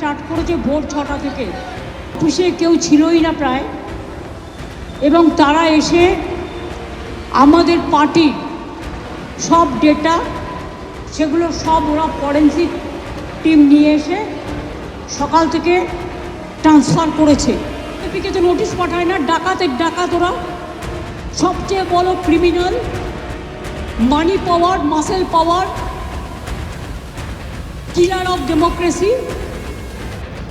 Start করেছে ভোর 6টা থেকে। অফিসে কেউ ছিলই না প্রায়, এবং তারা এসে আমাদের পার্টির সব ডেটা সেগুলো সব ওরা ফরেন্সিক টিম নিয়ে এসে সকাল থেকে ট্রান্সফার করেছে। এপিকে তো নোটিশ পাঠায় না, ডাকাতের ডাকাত ওরা, সবচেয়ে বড় criminal, money power, muscle power, killer of democracy.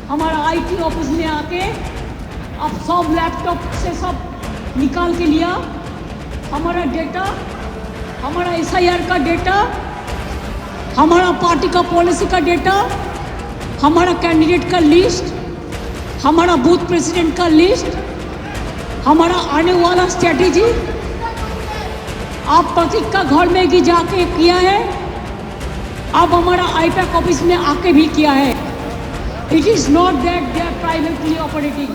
हमारा आईटी ऑफिस में आके अब सब लैपटॉप से सब निकाल के लिया हमारा डेटा, हमारा एसआईआर का डेटा, हमारा पार्टी का पॉलिसी का डेटा, हमारा कैंडिडेट का लिस्ट, हमारा बूथ प्रेसिडेंट का लिस्ट, हमारा आने वाला स्ट्रेटेजी आप प्रतीक का घर में भी जाके किया है, अब हमारा आईपैक ऑफिस में आके भी किया है। It is not that they are privately operating.